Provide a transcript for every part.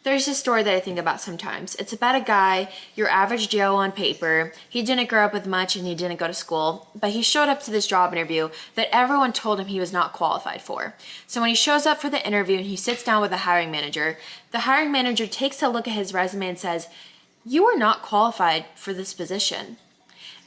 There's a story that I think about sometimes. It's about a guy, your average Joe on paper. He didn't grow up with much and he didn't go to school, but he showed up to this job interview that everyone told him he was not qualified for. So when he shows up for the interview and he sits down with the hiring manager takes a look at his resume and says, "You are not qualified for this position."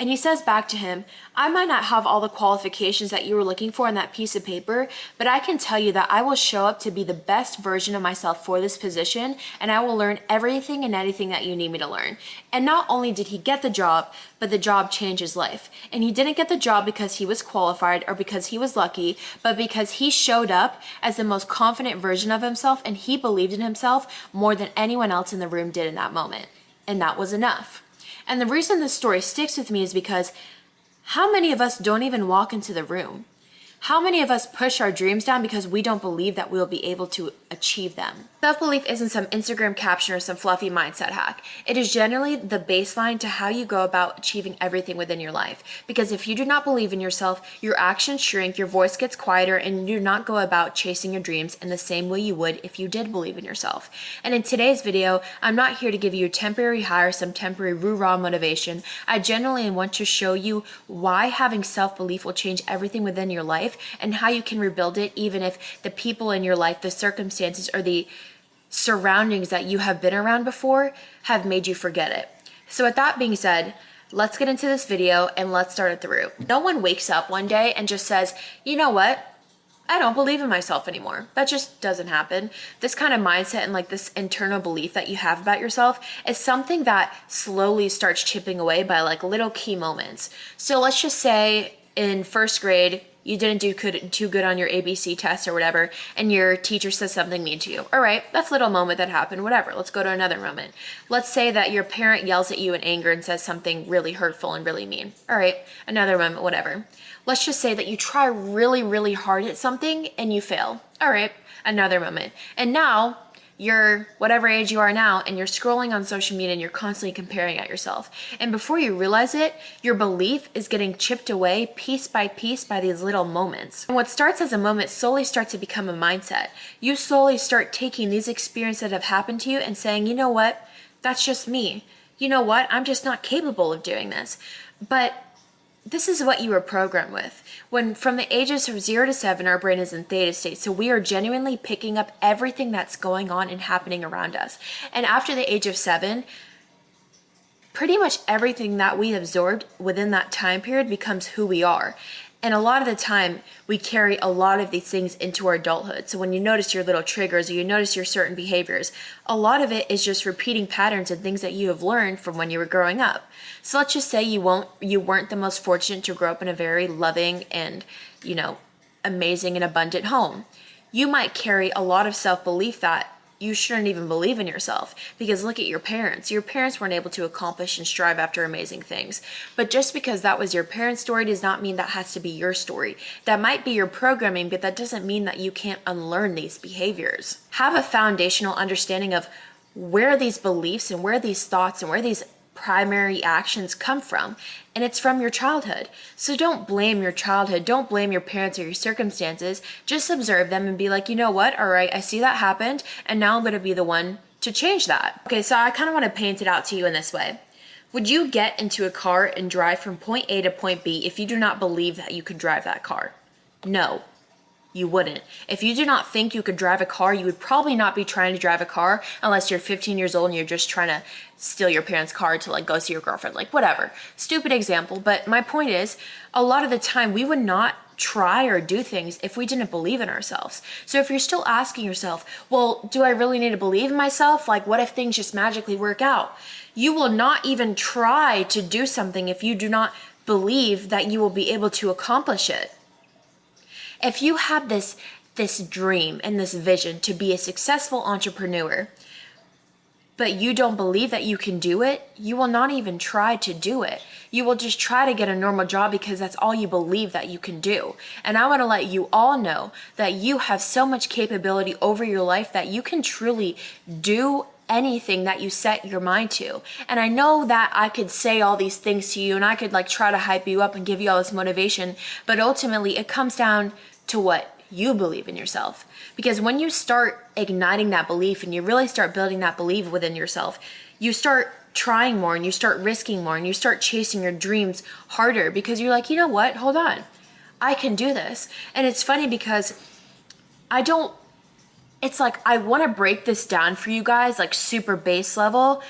And he says back to him, "I might not have all the qualifications that you were looking for on that piece of paper, but I can tell you that I will show up to be the best version of myself for this position, and I will learn everything and anything that you need me to learn." And not only did he get the job, but the job changed his life. And he didn't get the job because he was qualified or because he was lucky, but because he showed up as the most confident version of himself, and he believed in himself more than anyone else in the room did in that moment. And that was enough. And the reason this story sticks with me is because how many of us don't even walk into the room? How many of us push our dreams down because we don't believe that we'll be able to achieve them? Self-belief isn't some Instagram caption or some fluffy mindset hack. It is generally the baseline to how you go about achieving everything within your life. Because if you do not believe in yourself, your actions shrink, your voice gets quieter, and you do not go about chasing your dreams in the same way you would if you did believe in yourself. And in today's video, I'm not here to give you a temporary high or some temporary rah motivation. I genuinely want to show you why having self-belief will change everything within your life, and how you can rebuild it even if the people in your life, the circumstances, or the surroundings that you have been around before have made you forget it. So with that being said, let's get into this video and let's start at the root. No one wakes up one day and just says, "You know what? I don't believe in myself anymore." That just doesn't happen. This kind of mindset and like this internal belief that you have about yourself is something that slowly starts chipping away by like little key moments. So let's just say in first grade, you didn't do too good on your ABC test or whatever, and your teacher says something mean to you. All right, that's a little moment that happened, whatever. Let's go to another moment. Let's say that your parent yells at you in anger and says something really hurtful and really mean. All right, another moment, whatever. Let's just say that you try really, really hard at something and you fail. All right, another moment. And now you're whatever age you are now and you're scrolling on social media and you're constantly comparing at yourself. And before you realize it, your belief is getting chipped away piece by these little moments. And what starts as a moment slowly starts to become a mindset. You slowly start taking these experiences that have happened to you and saying, "You know what? That's just me. You know what? I'm just not capable of doing this." But this is what you were programmed with. When from the ages of 0 to 7, our brain is in theta state. So we are genuinely picking up everything that's going on and happening around us. And after the age of 7, pretty much everything that we absorbed within that time period becomes who we are. And a lot of the time, we carry a lot of these things into our adulthood. So when you notice your little triggers or you notice your certain behaviors, a lot of it is just repeating patterns and things that you have learned from when you were growing up. So let's just say you weren't the most fortunate to grow up in a very loving and, amazing and abundant home. You might carry a lot of self-belief that you shouldn't even believe in yourself, because look at your parents. Your parents weren't able to accomplish and strive after amazing things. But just because that was your parents' story does not mean that has to be your story. That might be your programming, but that doesn't mean that you can't unlearn these behaviors. Have a foundational understanding of where these beliefs and where these thoughts and where these primary actions come from, and it's from your childhood. So don't blame your childhood, don't blame your parents or your circumstances. Just observe them and be like, "You know what? All right, I see that happened, and now I'm going to be the one to change that." Okay, so I kind of want to paint it out to you in this way. Would you get into a car and drive from point A to point B if you do not believe that you could drive that car? No. You wouldn't. If you do not think you could drive a car, you would probably not be trying to drive a car unless you're 15 years old and you're just trying to steal your parents' car to like go see your girlfriend, like whatever. Stupid example, but my point is, a lot of the time we would not try or do things if we didn't believe in ourselves. So if you're still asking yourself, well, do I really need to believe in myself? Like, what if things just magically work out? You will not even try to do something if you do not believe that you will be able to accomplish it. If you have this dream and this vision to be a successful entrepreneur, but you don't believe that you can do it, you will not even try to do it. You will just try to get a normal job because that's all you believe that you can do. And I want to let you all know that you have so much capability over your life that you can truly do anything that you set your mind to. And I know that I could say all these things to you and I could like try to hype you up and give you all this motivation, but ultimately it comes down to what you believe in yourself. Because when you start igniting that belief and you really start building that belief within yourself, you start trying more and you start risking more and you start chasing your dreams harder because you're like, you know what? Hold on. I can do this. And it's funny because it's like I want to break this down for you guys, like super base level,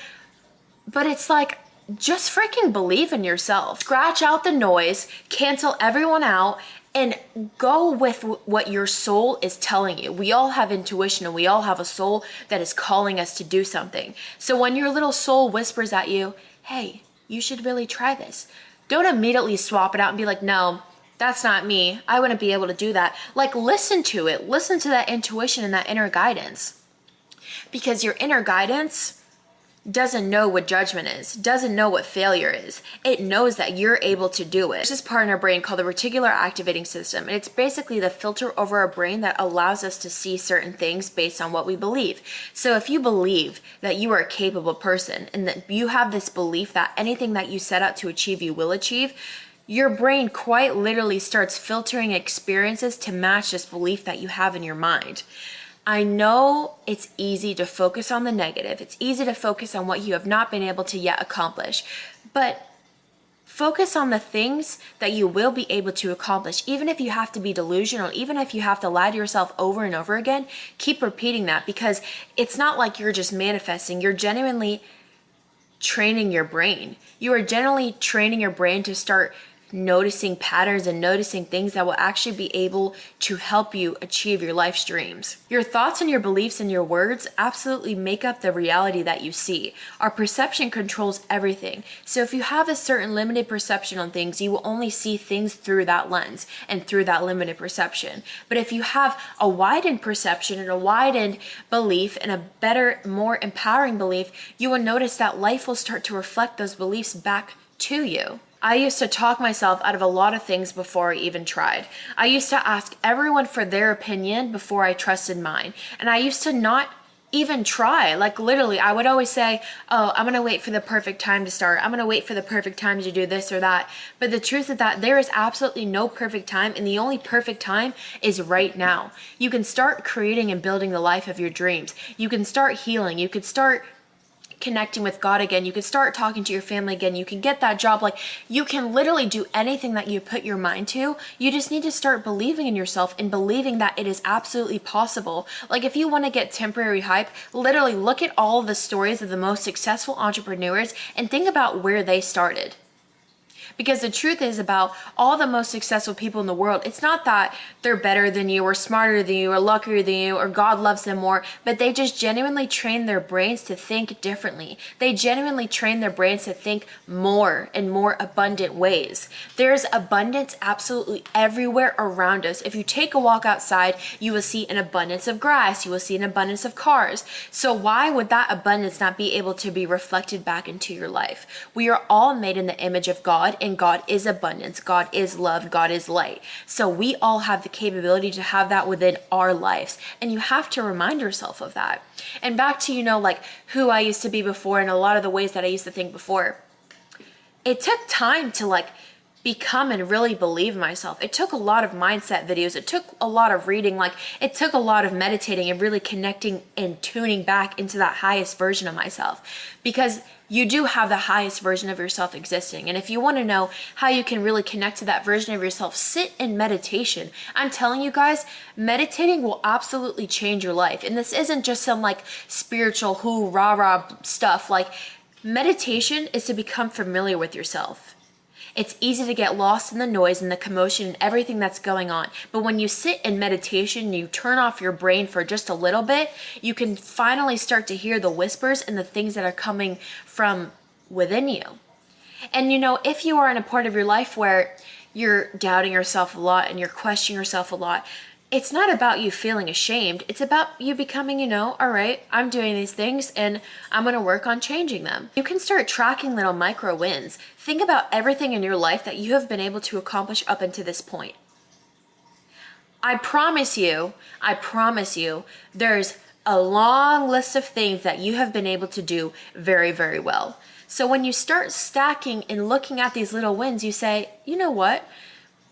but it's like, just freaking believe in yourself. Scratch out the noise, cancel everyone out, and go with what your soul is telling you. We all have intuition and we all have a soul that is calling us to do something. So when your little soul whispers at you, hey, you should really try this, don't immediately swap it out and be like, no, that's not me. I wouldn't be able to do that. Like, listen to it. Listen to that intuition and that inner guidance. Because your inner guidance doesn't know what judgment is, doesn't know what failure is. It knows that you're able to do it. There's this part in our brain called the reticular activating system, and it's basically the filter over our brain that allows us to see certain things based on what we believe. So if you believe that you are a capable person and that you have this belief that anything that you set out to achieve, you will achieve, your brain quite literally starts filtering experiences to match this belief that you have in your mind. I know it's easy to focus on the negative. It's easy to focus on what you have not been able to yet accomplish, but focus on the things that you will be able to accomplish. Even if you have to be delusional, even if you have to lie to yourself over and over again, keep repeating that, because it's not like you're just manifesting. You're genuinely training your brain. You are generally training your brain to start noticing patterns and noticing things that will actually be able to help you achieve your life's dreams. Your thoughts and your beliefs and your words absolutely make up the reality that you see. Our perception controls everything. So if you have a certain limited perception on things, you will only see things through that lens and through that limited perception. But if you have a widened perception and a widened belief and a better, more empowering belief, you will notice that life will start to reflect those beliefs back to you. I used to talk myself out of a lot of things before I even tried. I used to ask everyone for their opinion before I trusted mine. And I used to not even try. Like literally, I would always say, oh, I'm going to wait for the perfect time to start. I'm going to wait for the perfect time to do this or that. But the truth is that there is absolutely no perfect time. And the only perfect time is right now. You can start creating and building the life of your dreams. You can start healing. You could start connecting with God again. You can start talking to your family again. You can get that job. Like, you can literally do anything that you put your mind to. You just need to start believing in yourself and believing that it is absolutely possible. Like, if you want to get temporary hype, literally look at all of the stories of the most successful entrepreneurs and think about where they started. Because the truth is, about all the most successful people in the world, it's not that they're better than you or smarter than you or luckier than you or God loves them more, but they just genuinely train their brains to think differently. They genuinely train their brains to think more in more abundant ways. There's abundance absolutely everywhere around us. If you take a walk outside, you will see an abundance of grass. You will see an abundance of cars. So why would that abundance not be able to be reflected back into your life? We are all made in the image of God, and God is abundance, God is love, God is light. So we all have the capability to have that within our lives. And you have to remind yourself of that. And back to, like who I used to be before and a lot of the ways that I used to think before. It took time to become and really believe in myself. It took a lot of mindset videos. It took a lot of reading. It took a lot of meditating and really connecting and tuning back into that highest version of myself. Because you do have the highest version of yourself existing. And if you want to know how you can really connect to that version of yourself, sit in meditation. I'm telling you guys, meditating will absolutely change your life. And this isn't just some spiritual rah-rah stuff. Meditation is to become familiar with yourself. It's easy to get lost in the noise and the commotion and everything that's going on. But when you sit in meditation and you turn off your brain for just a little bit, you can finally start to hear the whispers and the things that are coming from within you. And if you are in a part of your life where you're doubting yourself a lot and you're questioning yourself a lot, it's not about you feeling ashamed. It's about you becoming, all right, I'm doing these things and I'm going to work on changing them. You can start tracking little micro wins. Think about everything in your life that you have been able to accomplish up until this point. I promise you, there's a long list of things that you have been able to do very, very well. So when you start stacking and looking at these little wins, you say, you know what?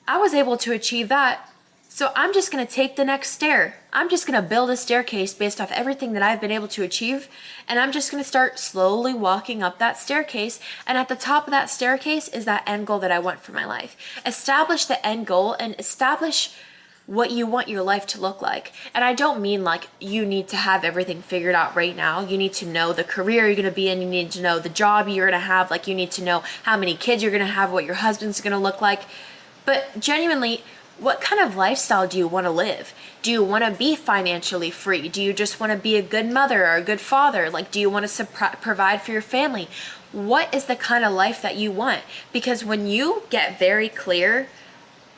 I was able to achieve that So I'm just going to take the next stair. I'm just going to build a staircase based off everything that I've been able to achieve. And I'm just going to start slowly walking up that staircase. And at the top of that staircase is that end goal that I want for my life. Establish the end goal and establish what you want your life to look like. And I don't mean like you need to have everything figured out right now. You need to know the career you're going to be in. You need to know the job you're going to have. Like you need to know how many kids you're going to have, what your husband's going to look like. But genuinely, what kind of lifestyle do you want to live? Do you want to be financially free? Do you just want to be a good mother or a good father? Like, do you want to provide for your family? What is the kind of life that you want? Because when you get very clear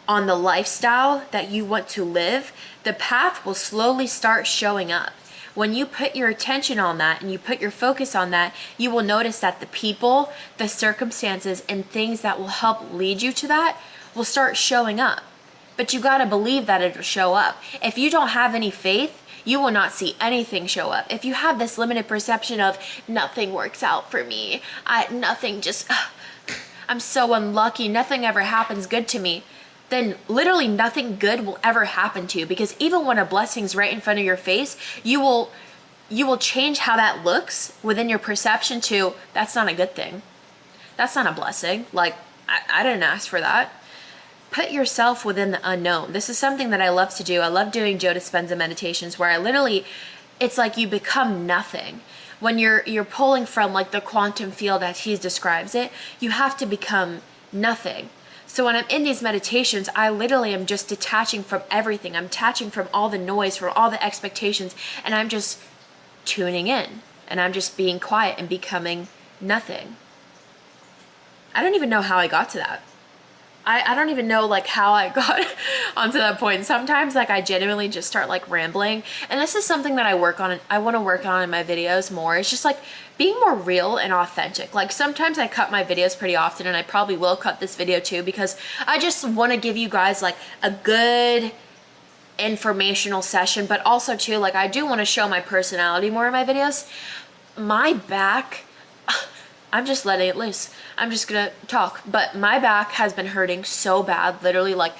on the lifestyle that you want to live, the path will slowly start showing up. When you put your attention on that and you put your focus on that, you will notice that the people, the circumstances, and things that will help lead you to that will start showing up. But you gotta believe that it'll show up. If you don't have any faith, you will not see anything show up. If you have this limited perception of nothing works out for me, I'm so unlucky, nothing ever happens good to me, then literally nothing good will ever happen to you. Because even when a blessing's right in front of your face, you will change how that looks within your perception to, that's not a good thing. That's not a blessing. Like, I didn't ask for that. Put yourself within the unknown. This is something that I love to do. I love doing Joe Dispenza meditations where it's like you become nothing. When you're pulling from like the quantum field as he describes it, you have to become nothing. So when I'm in these meditations, I literally am just detaching from everything. I'm detaching from all the noise, from all the expectations, and I'm just tuning in. And I'm just being quiet and becoming nothing. I don't even know how I got to that. I don't even know like how I got onto that point. Sometimes like I genuinely just start like rambling, and this is something that I want to work on in my videos more. It's just like being more real and authentic. Like sometimes I cut my videos pretty often, and I probably will cut this video too, because I just want to give you guys like a good informational session, but also too like I do want to show my personality more in my videos. My back, I'm just letting it loose. I'm just gonna talk, but my back has been hurting so bad. Literally, like,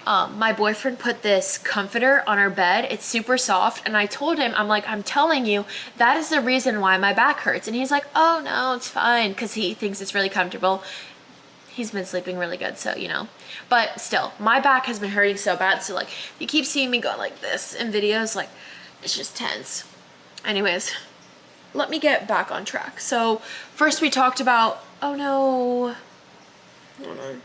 my boyfriend put this comforter on our bed. It's super soft, and I told him, I'm like, I'm telling you, that is the reason why my back hurts. And he's like, oh no, it's fine, because he thinks it's really comfortable. He's been sleeping really good, so you know. But still, my back has been hurting so bad. So like, you keep seeing me go like this in videos, like, it's just tense. Anyways, let me get back on track. So first we talked about, oh no, hold on.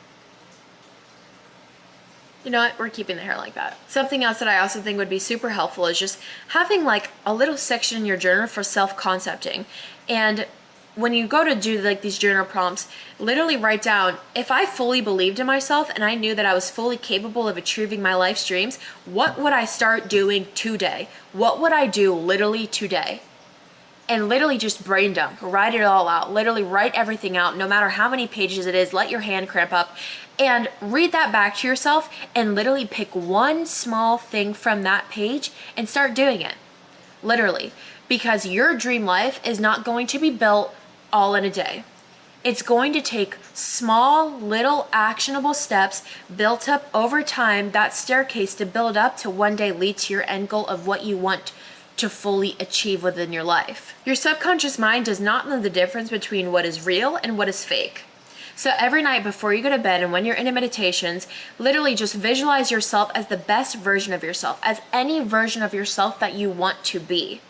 You know what, we're keeping the hair like that. Something else that I also think would be super helpful is just having like a little section in your journal for self-concepting. And when you go to do like these journal prompts, literally write down, if I fully believed in myself and I knew that I was fully capable of achieving my life's dreams, what would I start doing today? What would I do literally today? And literally just brain dump, write it all out, literally write everything out, no matter how many pages it is, let your hand cramp up, and read that back to yourself and literally pick one small thing from that page and start doing it, literally, because your dream life is not going to be built all in a day. It's going to take small, little actionable steps built up over time, that staircase to build up to one day lead to your end goal of what you want to fully achieve within your life. Your subconscious mind does not know the difference between what is real and what is fake. So every night before you go to bed and when you're in meditations, literally just visualize yourself as the best version of yourself, as any version of yourself that you want to be.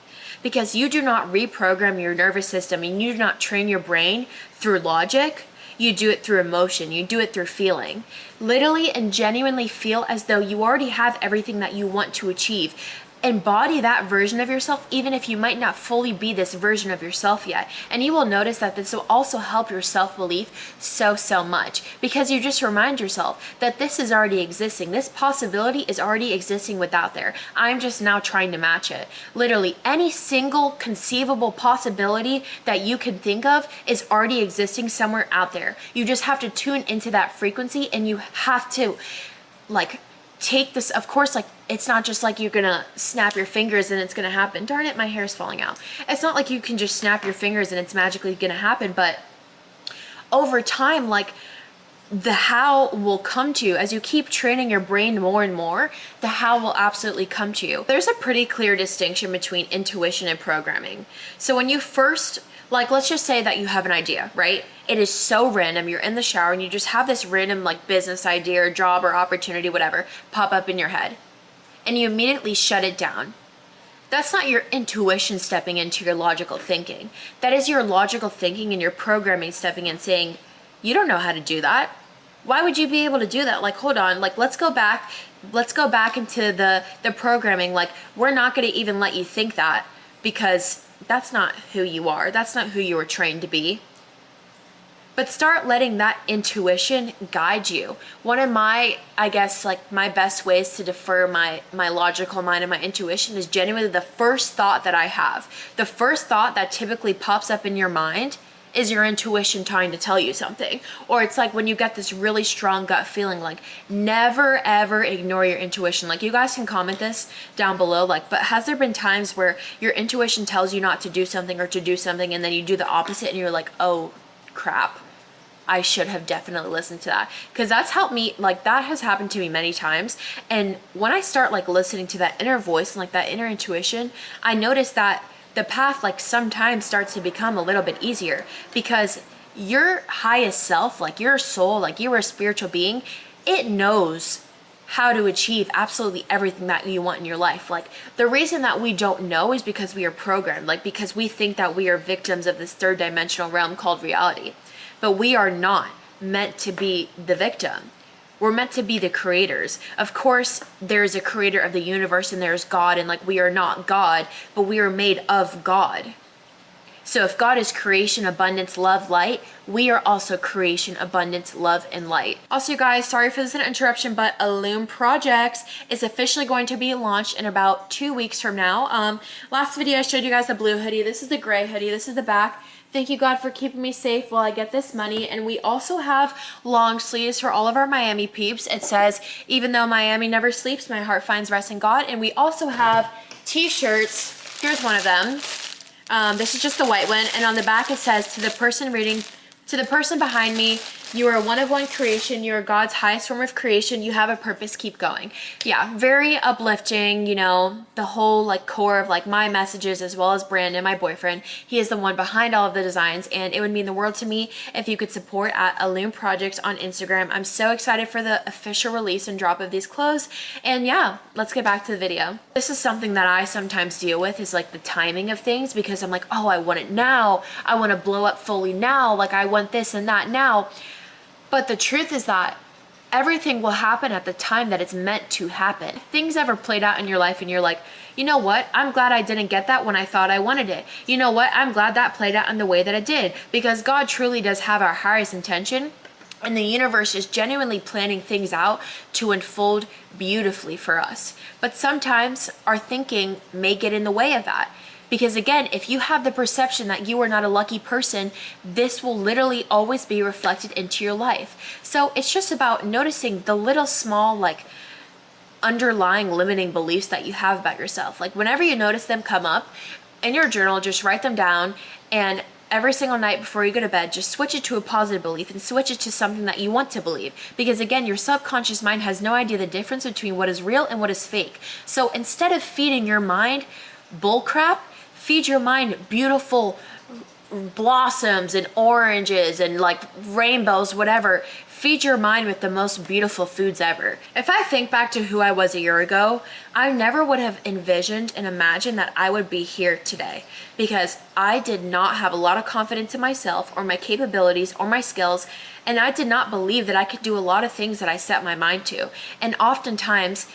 Because you do not reprogram your nervous system and you do not train your brain through logic. You do it through emotion. You do it through feeling. Literally and genuinely feel as though you already have everything that you want to achieve. Embody that version of yourself, even if you might not fully be this version of yourself yet. And you will notice that this will also help your self-belief so much, because you just remind yourself that this is already existing. This possibility is already existing without there. I'm just now trying to match it. Literally any single conceivable possibility that you can think of is already existing somewhere out there. You just have to tune into that frequency, and you have to like take this, of course, like it's not just like you're gonna snap your fingers and it's gonna happen. Darn it, my hair's falling out. It's not like you can just snap your fingers and it's magically gonna happen, but over time, like the how will come to you as you keep training your brain more and more. The how will absolutely come to you. There's a pretty clear distinction between intuition and programming. So when you first, like, let's just say that you have an idea, right? It is so random. You're in the shower and you just have this random like business idea or job or opportunity, whatever, pop up in your head, and you immediately shut it down. That's not your intuition stepping into your logical thinking. That is your logical thinking and your programming stepping in saying, you don't know how to do that. Why would you be able to do that? Like, hold on, like, let's go back into the programming. Like, we're not going to even let you think that, because that's not who you are. That's not who you were trained to be. But start letting that intuition guide you. One of my, I guess, like my best ways to defer my logical mind and my intuition is genuinely the first thought that I have. The first thought that typically pops up in your mind is your intuition trying to tell you something. Or it's like when you get this really strong gut feeling, like, never ever ignore your intuition. Like, you guys can comment this down below, like, but has there been times where your intuition tells you not to do something or to do something, and then you do the opposite and you're like, oh crap, I should have definitely listened to that? Because that's helped me, like, that has happened to me many times. And when I start like listening to that inner voice and like that inner intuition, I notice that the path like sometimes starts to become a little bit easier, because your highest self, like your soul, like you are a spiritual being, it knows how to achieve absolutely everything that you want in your life. Like, the reason that we don't know is because we are programmed, like because we think that we are victims of this third dimensional realm called reality. But we are not meant to be the victim. We're meant to be the creators. Of course, there's a creator of the universe and there's God, and like we are not God, but we are made of God. So if God is creation, abundance, love, light, we are also creation, abundance, love, and light. Also, you guys, sorry for this interruption, but Illume Projects is officially going to be launched in about 2 weeks from now. Last video I showed you guys the blue hoodie. This is the gray hoodie. This is the back. Thank you, God, for keeping me safe while I get this money. And we also have long sleeves for all of our Miami peeps. It says, even though Miami never sleeps, my heart finds rest in God. And we also have t-shirts. Here's one of them. This is just the white one. And on the back it says, to the person behind me, you are a one-of-one creation. You are God's highest form of creation. You have a purpose. Keep going. Yeah, very uplifting, you know, the whole like core of like my messages, as well as Brandon, my boyfriend. He is the one behind all of the designs, and it would mean the world to me if you could support at Illume Projects on Instagram. I'm so excited for the official release and drop of these clothes. And yeah, let's get back to the video. This is something that I sometimes deal with, is like the timing of things, because I'm like, oh, I want it now. I want to blow up fully now. Like, I want this and that now. But the truth is that everything will happen at the time that it's meant to happen. If things ever played out in your life and you're like, you know what, I'm glad I didn't get that when I thought I wanted it. You know what, I'm glad that played out in the way that it did, because God truly does have our highest intention, and the universe is genuinely planning things out to unfold beautifully for us. But sometimes our thinking may get in the way of that. Because again, if you have the perception that you are not a lucky person, this will literally always be reflected into your life. So it's just about noticing the little small, like, underlying limiting beliefs that you have about yourself. Like, whenever you notice them come up in your journal, just write them down, and every single night before you go to bed, just switch it to a positive belief and switch it to something that you want to believe. Because again, your subconscious mind has no idea the difference between what is real and what is fake. So instead of feeding your mind bullcrap, feed your mind beautiful blossoms and oranges and like rainbows, whatever. Feed your mind with the most beautiful foods ever. If I think back to who I was a year ago, I never would have envisioned and imagined that I would be here today, because I did not have a lot of confidence in myself or my capabilities or my skills, and I did not believe that I could do a lot of things that I set my mind to. And oftentimes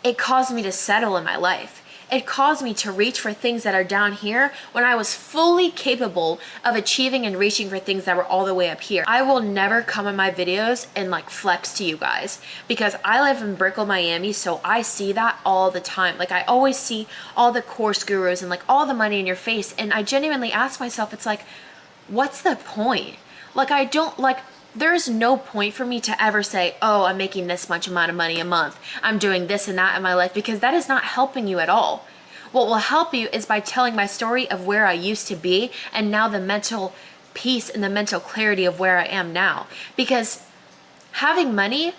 it caused me to settle in my life. It caused me to reach for things that are down here when I was fully capable of achieving and reaching for things that were all the way up here. I will never come in my videos and like flex to you guys, because I live in Brickell, Miami, so I see that all the time. Like, I always see all the course gurus and like all the money in your face, and I genuinely ask myself, it's like, what's the point? Like, I don't like, there's no point for me to ever say, oh, I'm making this much amount of money a month, I'm doing this and that in my life, because that is not helping you at all. What will help you is by telling my story of where I used to be, and now the mental peace and the mental clarity of where I am now. Because Having money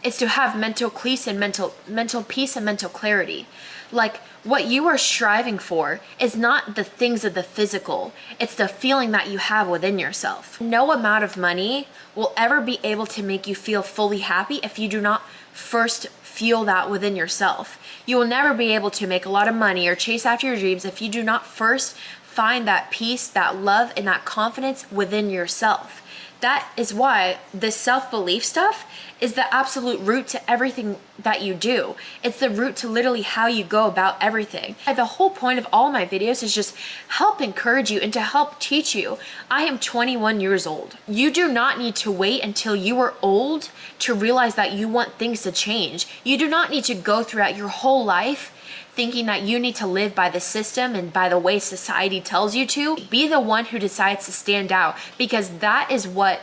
is to have mental peace and mental peace and mental clarity. Like, what you are striving for is not the things of the physical, it's the feeling that you have within yourself. No amount of money will ever be able to make you feel fully happy if you do not first feel that within yourself. You will never be able to make a lot of money or chase after your dreams if you do not first find that peace, that love, and that confidence within yourself. That is why this self-belief stuff is the absolute root to everything that you do. It's the root to literally how you go about everything. The whole point of all my videos is just help encourage you and to help teach you. I am 21 years old. You do not need to wait until you are old to realize that you want things to change. You do not need to go throughout your whole life thinking that you need to live by the system and by the way society tells you to. Be the one who decides to stand out, because that is what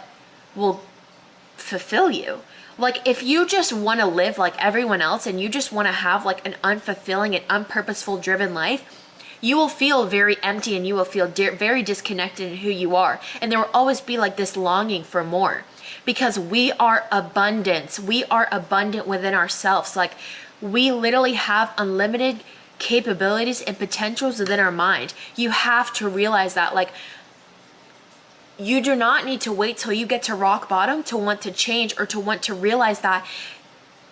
will fulfill you. Like, if you just want to live like everyone else and you just want to have like an unfulfilling and unpurposeful driven life, you will feel very empty and you will feel very disconnected in who you are. And there will always be like this longing for more, because we are abundance. We are abundant within ourselves. Like, we literally have unlimited capabilities and potentials within our mind. You have to realize that. Like, you do not need to wait till you get to rock bottom to want to change or to want to realize that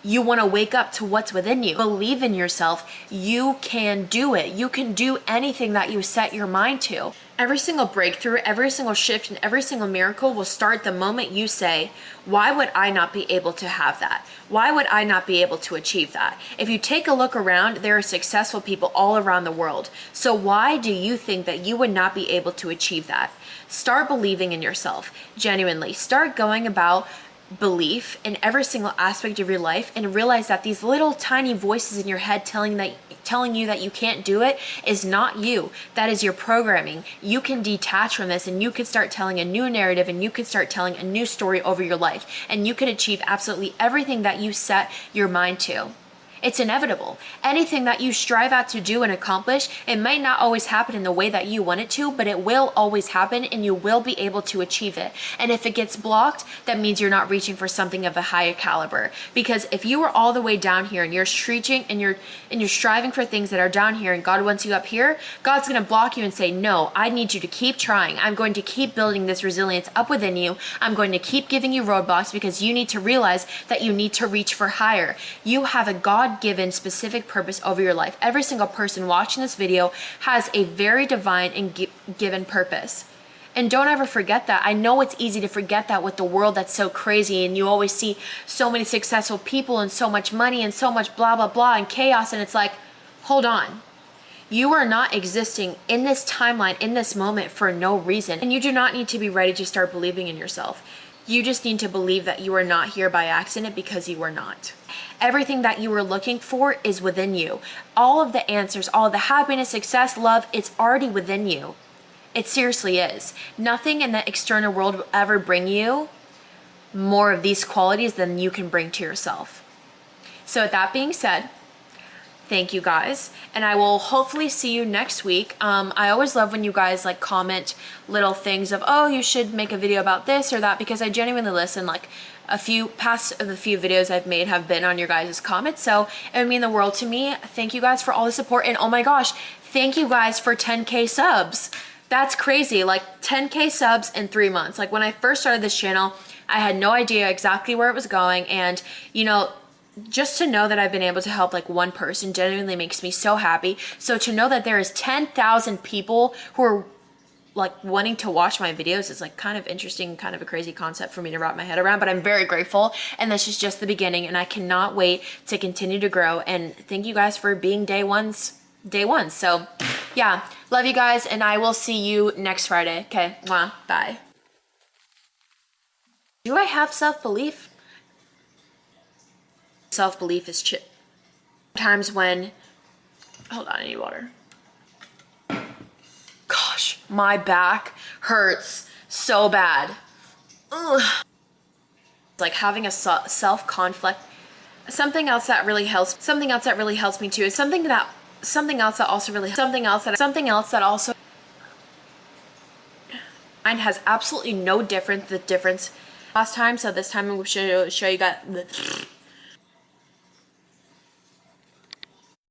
you want to wake up to what's within you. Believe in yourself. You can do it. You can do anything that you set your mind to. Every single breakthrough, every single shift, and every single miracle will start the moment you say, why would I not be able to have that? Why would I not be able to achieve that? If you take a look around, there are successful people all around the world. So why do you think that you would not be able to achieve that? Start believing in yourself, genuinely. Start going about belief in every single aspect of your life, and realize that these little tiny voices in your head telling you that you can't do it is not you. That is your programming. You can detach from this and you can start telling a new narrative, and you can start telling a new story over your life, and you can achieve absolutely everything that you set your mind to. It's inevitable. Anything that you strive out to do and accomplish, it might not always happen in the way that you want it to, but it will always happen, and you will be able to achieve it. And if it gets blocked, that means you're not reaching for something of a higher caliber. Because if you are all the way down here and you're reaching and you're striving for things that are down here, and God wants you up here, God's going to block you and say, no, I need you to keep trying. I'm going to keep building this resilience up within you. I'm going to keep giving you roadblocks, because you need to realize that you need to reach for higher. You have a God-given specific purpose over your life. Every single person watching this video has a very divine and given purpose. And don't ever forget that. I know it's easy to forget that with the world that's so crazy, and you always see so many successful people and so much money and so much blah, blah, blah and chaos. And it's like, hold on. You are not existing in this timeline, in this moment, for no reason. And you do not need to be ready to start believing in yourself. You just need to believe that you are not here by accident, because you are not. Everything that you are looking for is within you. All of the answers, all of the happiness, success, love, it's already within you. It seriously is. Nothing in the external world will ever bring you more of these qualities than you can bring to yourself. So with that being said, thank you guys, and I will hopefully see you next week. I always love when you guys like comment little things of, oh, you should make a video about this or that, because I genuinely listen. Like, a few videos I've made have been on your guys' comments, so it would mean the world to me. Thank you guys for all the support, and oh my gosh, thank you guys for 10K subs. That's crazy. Like, 10K subs in 3 months. Like, when I first started this channel, I had no idea exactly where it was going, and you know, just to know that I've been able to help like one person genuinely makes me so happy. So to know that there is 10,000 people who are like wanting to watch my videos is like kind of interesting, kind of a crazy concept for me to wrap my head around, but I'm very grateful, and this is just the beginning, and I cannot wait to continue to grow. And thank you guys for being day ones. So yeah, love you guys, and I will see you next Friday. Okay, mwah, bye. Do I have self-belief? Self-belief is times when, hold on, I need water. Gosh, my back hurts so bad. Ugh. It's like having a self-conflict. Something else that really helps me too is something else that also mine has absolutely no difference. The difference last time, so this time I'm going to show you guys